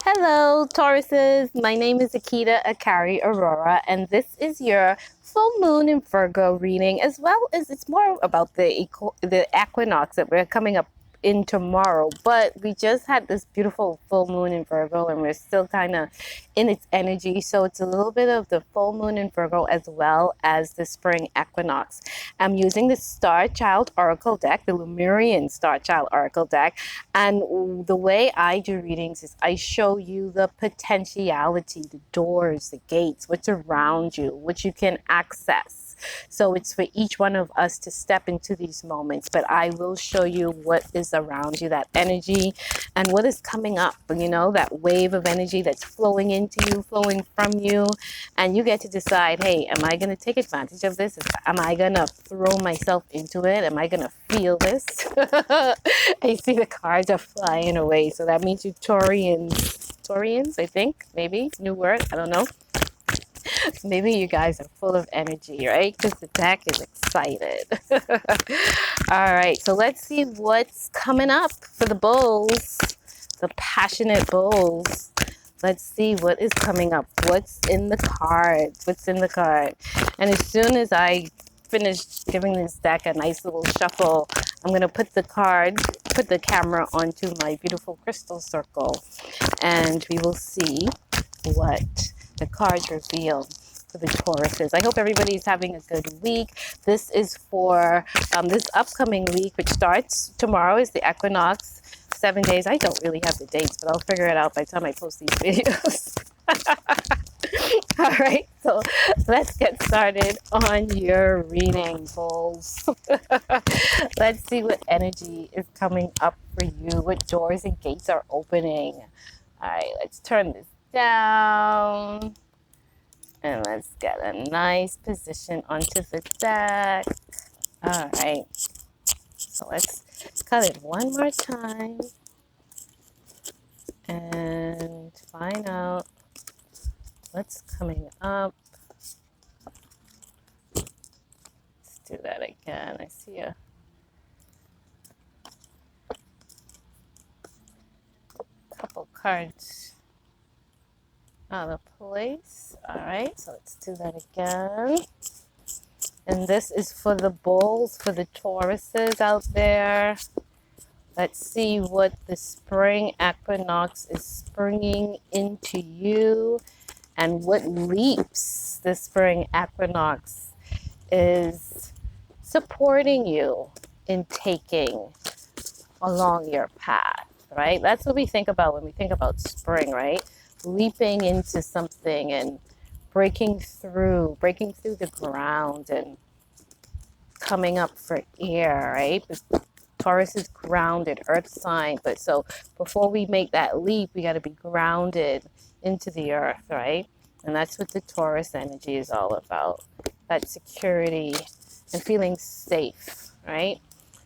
Hello, Tauruses. My name is Akita Akari Aurora, and this is your full moon in Virgo reading, as well as it's more about the equinox that we're coming up in tomorrow. But we just had this beautiful full moon in Virgo, and we're still kind of in its energy. So it's a little bit of the full moon in Virgo as well as the spring equinox. I'm using the Star Child Oracle deck, the Lemurian Star Child Oracle deck. And the way I do readings is I show you the potentiality, the doors, the gates, what's around you, what you can access. So it's for each one of us to step into these moments, but I will show you what is around you, that energy and what is coming up, that wave of energy that's flowing into you, flowing from you. And you get to decide, hey, am I going to take advantage of this? Am I going to throw myself into it? Am I going to feel this? I see the cards are flying away. So that means you Taurians, I think, maybe, new word, I don't know. Maybe you guys are full of energy, right? Because the deck is excited. All right, so let's see what's coming up for the bulls, the passionate bulls. Let's see what is coming up. What's in the card? What's in the card? And as soon as I finish giving this deck a nice little shuffle, I'm going to put the camera onto my beautiful crystal circle, and we will see what the cards reveal for the Tauruses. I hope everybody's having a good week. This is for this upcoming week, which starts tomorrow, is the equinox. 7 days. I don't really have the dates, but I'll figure it out by the time I post these videos. All right, so let's get started on your reading, bulls. Let's see what energy is coming up for you, what doors and gates are opening. All right, let's turn this down and let's get a nice position onto the deck. All right, so let's cut it one more time and find out what's coming up. Let's do that again. I see a couple cards out of place. All right, so let's do that again. And this is for the bulls, for the Tauruses out there. Let's see what the spring equinox is springing into you and what leaps the spring equinox is supporting you in taking along your path, right? That's what we think about when we think about spring, right? Leaping into something and breaking through the ground and coming up for air, right? Taurus is grounded, earth sign, but so before we make that leap, we got to be grounded into the earth, right? And that's what the Taurus energy is all about, that security and feeling safe, right?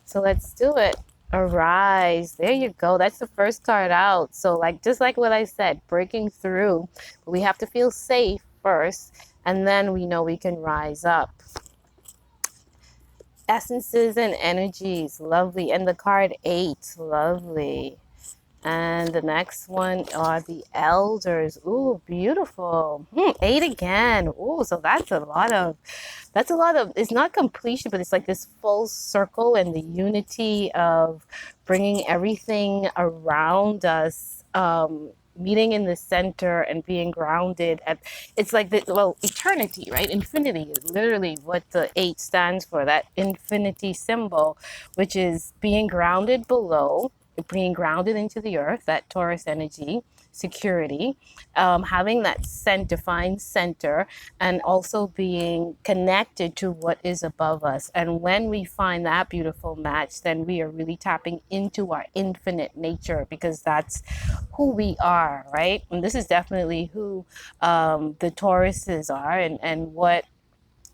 So let's do it. Arise. There you go. That's the first card out. So just like what I said, breaking through, but we have to feel safe first, and then we know we can rise up. Essences and energies, lovely. And the card 8, lovely. And the next one are the elders. Ooh, beautiful. 8 again. Ooh, so that's a lot of, it's not completion, but it's like this full circle and the unity of bringing everything around us, meeting in the center and being grounded at, it's like eternity, right? Infinity is literally what the 8 stands for, that infinity symbol, which is being grounded below, being grounded into the earth, that Taurus energy, security, having that defined center, and also being connected to what is above us. And when we find that beautiful match, then we are really tapping into our infinite nature, because that's who we are, right? And this is definitely who the Tauruses are, and what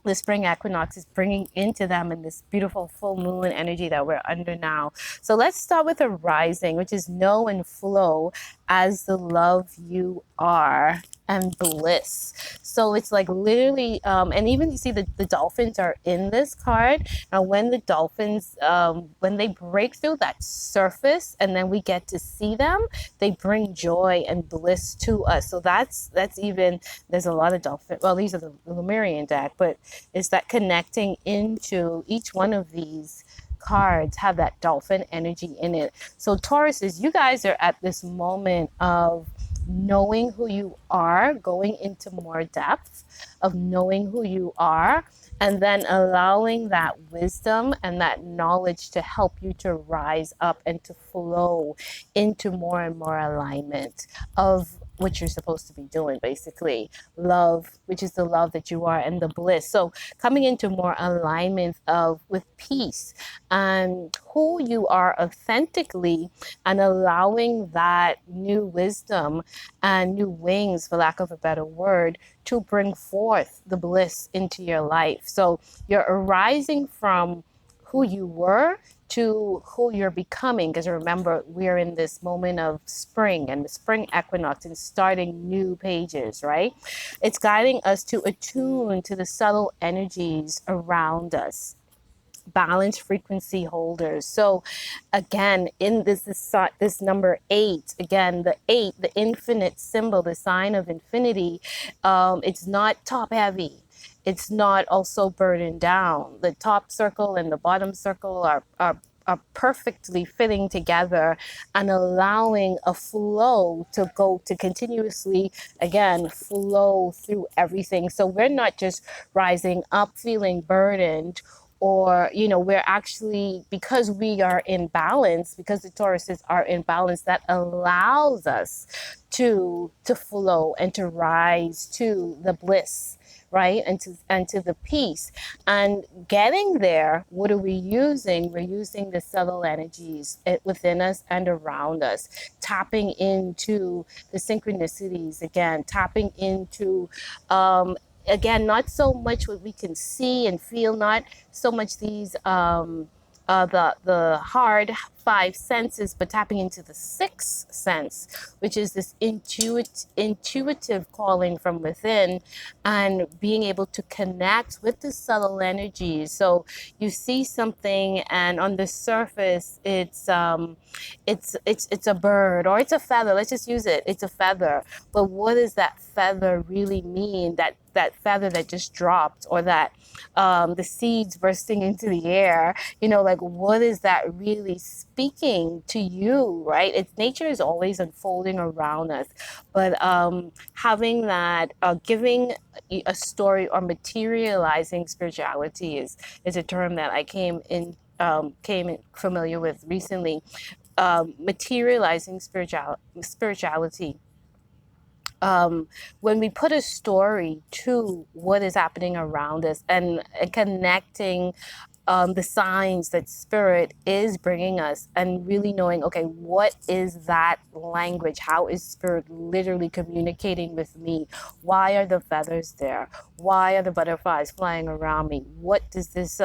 the spring equinox is bringing into them in this beautiful full moon energy that we're under now. So let's start with a rising, which is know and flow as the love you are and bliss. So it's like literally, and even you see the dolphins are in this card. And when the dolphins, when they break through that surface and then we get to see them, they bring joy and bliss to us. So that's even, there's a lot of dolphin, well, these are the Lemurian deck, but it's that connecting into each one of these cards have that dolphin energy in it. So Tauruses, you guys are at this moment of knowing who you are, going into more depth of knowing who you are, and then allowing that wisdom and that knowledge to help you to rise up and to flow into more and more alignment of what you're supposed to be doing, basically. Love, which is the love that you are, and the bliss. So coming into more alignment of with peace and who you are authentically, and allowing that new wisdom and new wings, for lack of a better word, to bring forth the bliss into your life. So you're arising from who you were to who you're becoming. Because remember, we're in this moment of spring and the spring equinox and starting new pages, right? It's guiding us to attune to the subtle energies around us, balance frequency holders. So again, in this number 8, again, the 8, the infinite symbol, the sign of infinity, it's not top heavy. It's not also burdened down. The top circle and the bottom circle are perfectly fitting together and allowing a flow to go to continuously, again, flow through everything. So we're not just rising up feeling burdened, or we're actually, because we are in balance, because the Tauruses are in balance, that allows us to flow and to rise to the bliss, right, and to the peace. And getting there, what are we using? We're using the subtle energies within us and around us, tapping into the synchronicities, again, tapping into again, not so much what we can see and feel, not so much these the hard 5 senses, but tapping into the 6th sense, which is this intuitive calling from within, and being able to connect with the subtle energies. So you see something, and on the surface, it's a bird or it's a feather. Let's just use it. It's a feather. But what does that feather really mean? That feather that just dropped, or that the seeds bursting into the air, like, what is that really speaking to you, right? It's, nature is always unfolding around us, but having that, giving a story or materializing spirituality is a term that I came familiar with recently. Materializing spirituality, when we put a story to what is happening around us, and connecting the signs that spirit is bringing us, and really knowing, okay, what is that language? How is spirit literally communicating with me? Why are the feathers there? Why are the butterflies flying around me? What does this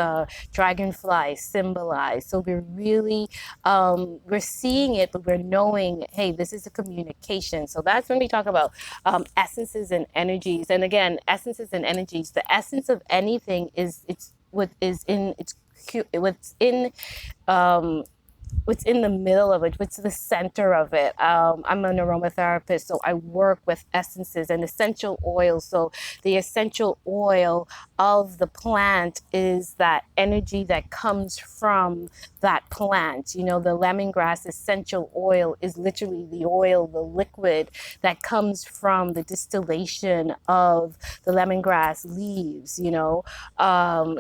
dragonfly symbolize? So we're really, we're seeing it, but we're knowing, hey, this is a communication. So that's when we talk about essences and energies. And again, essences and energies, the essence of anything is, it's what is in, it's what's in, um, what's in the middle of it, what's the center of it. I'm an aromatherapist, so I work with essences and essential oils. So the essential oil of the plant is that energy that comes from that plant. The lemongrass essential oil is literally the oil, the liquid that comes from the distillation of the lemongrass leaves.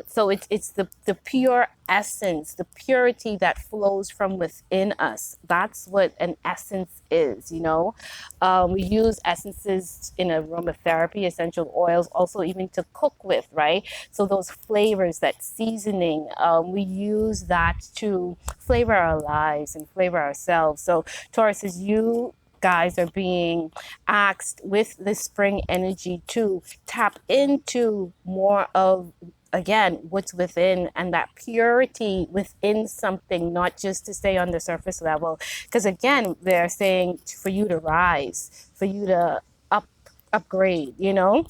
So it's the pure essence, the purity that flows from within us. That's what an essence is. We use essences in aromatherapy, essential oils, also even to cook with, right? So those flavors, that seasoning, we use that to flavor our lives and flavor ourselves. So Taurus, as you guys are being asked with the spring energy to tap into more of, again, what's within, and that purity within something, not just to stay on the surface level. Because again, they're saying for you to rise, for you to up upgrade, you know?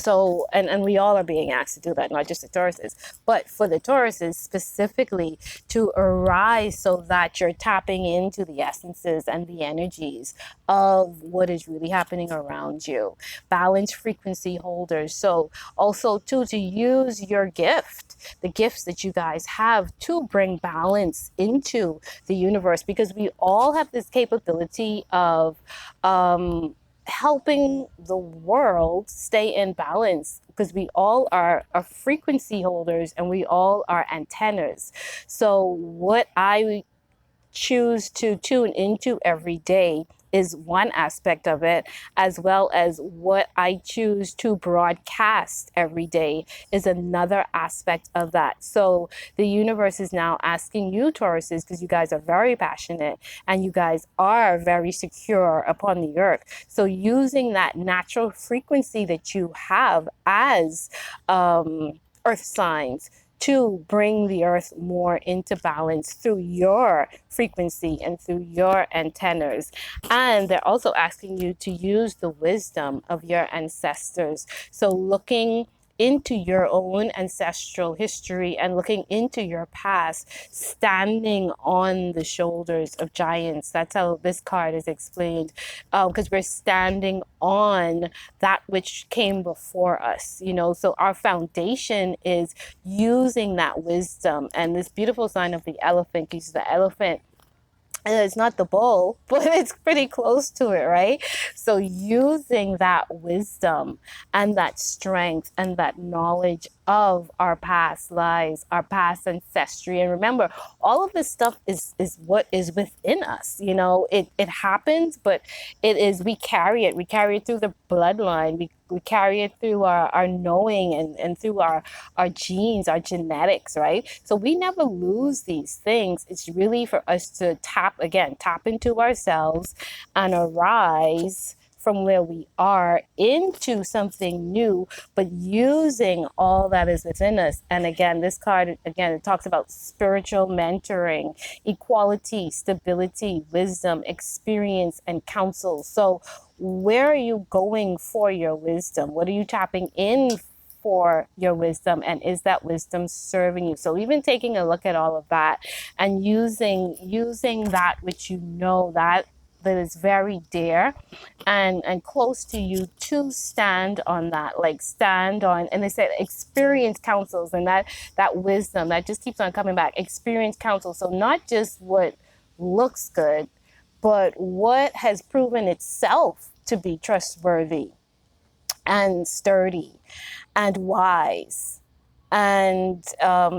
So, and we all are being asked to do that, not just the Tauruses, but for the Tauruses specifically to arise so that you're tapping into the essences and the energies of what is really happening around you. Balance frequency holders. So also too, to use your gift, the gifts that you guys have to bring balance into the universe, because we all have this capability of helping the world stay in balance, because we all are frequency holders and we all are antennas. So what I choose to tune into every day is one aspect of it, as well as what I choose to broadcast every day is another aspect of that. So the universe is now asking you, Tauruses, because you guys are very passionate and you guys are very secure upon the earth. So using that natural frequency that you have as earth signs to bring the earth more into balance through your frequency and through your antennas. And they're also asking you to use the wisdom of your ancestors. So looking into your own ancestral history and looking into your past, standing on the shoulders of giants. That's how this card is explained, because we're standing on that which came before us, you know. So our foundation is using that wisdom. And this beautiful sign of the elephant, because the elephant, it's not the bull, but it's pretty close to it, right? So using that wisdom and that strength and that knowledge of our past lives, our past ancestry. And remember, all of this stuff is what is within us. You know, it happens, but it is, we carry it. We carry it through the bloodline. We carry it through our knowing and through our genes, our genetics, right? So we never lose these things. It's really for us to tap into ourselves and arise from where we are into something new, but using all that is within us. And again, this card, again, it talks about spiritual mentoring, equality, stability, wisdom, experience, and counsel. So where are you going for your wisdom? What are you tapping in for your wisdom, and is that wisdom serving you? So even taking a look at all of that and using that which you know that is very dear and close to you, to stand on that, like stand on. And they said experience counsels, and that wisdom that just keeps on coming back, experience counsel. So not just what looks good, but what has proven itself to be trustworthy and sturdy and wise and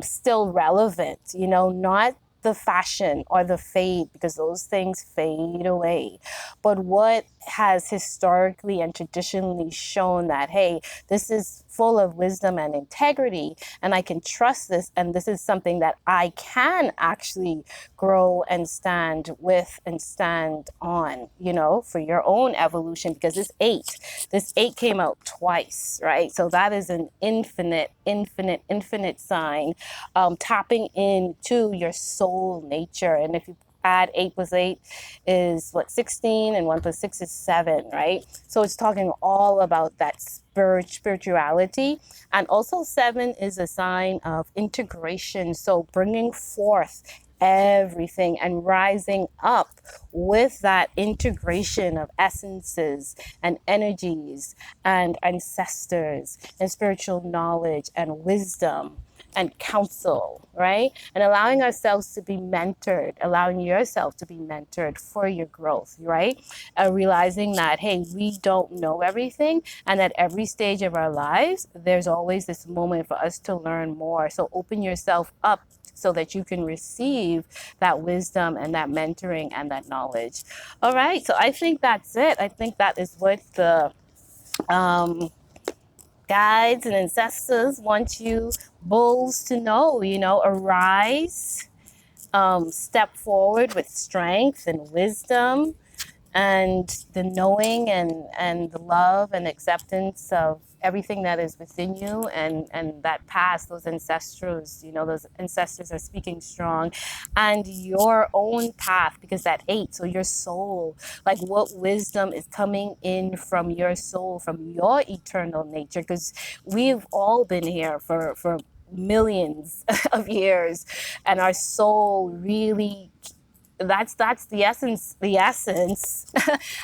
still relevant, you know, not the fashion or the fade, because those things fade away, but what has historically and traditionally shown that, hey, this is full of wisdom and integrity, and I can trust this, and this is something that I can actually grow and stand with and stand on, you know, for your own evolution. Because this eight came out twice, right? So that is an infinite sign, tapping into your soul nature. And if you add 8 plus 8 is what, 16, and 1 plus 6 is 7, right? So it's talking all about that spirituality. And also 7 is a sign of integration, so bringing forth everything and rising up with that integration of essences and energies and ancestors and spiritual knowledge and wisdom and counsel, right? And allowing ourselves to be mentored, allowing yourself to be mentored for your growth, right? Realizing that, hey, we don't know everything, and at every stage of our lives, there's always this moment for us to learn more. So open yourself up so that you can receive that wisdom and that mentoring and that knowledge. All right, so I think that's it. I think that is what the guides and ancestors want you bulls to know, you know, arise, step forward with strength and wisdom and the knowing and the love and acceptance of everything that is within you, and that past, those ancestors, those ancestors are speaking strong, and your own path, because that 8, so your soul, like what wisdom is coming in from your soul, from your eternal nature, because we've all been here for millions of years, and our soul really, that's the essence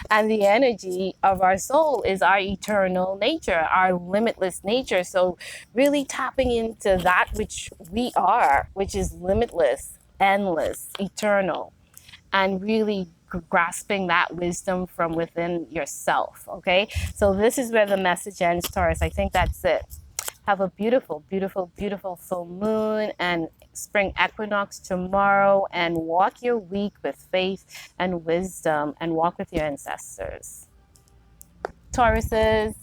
and the energy of our soul is our eternal nature, our limitless nature. So really tapping into that which we are, which is limitless, endless, eternal, and really grasping that wisdom from within yourself. Okay, so this is where the message ends, Taurus. I think that's it. Have a beautiful, beautiful, beautiful full moon and spring equinox tomorrow, and walk your week with faith and wisdom, and walk with your ancestors. Tauruses.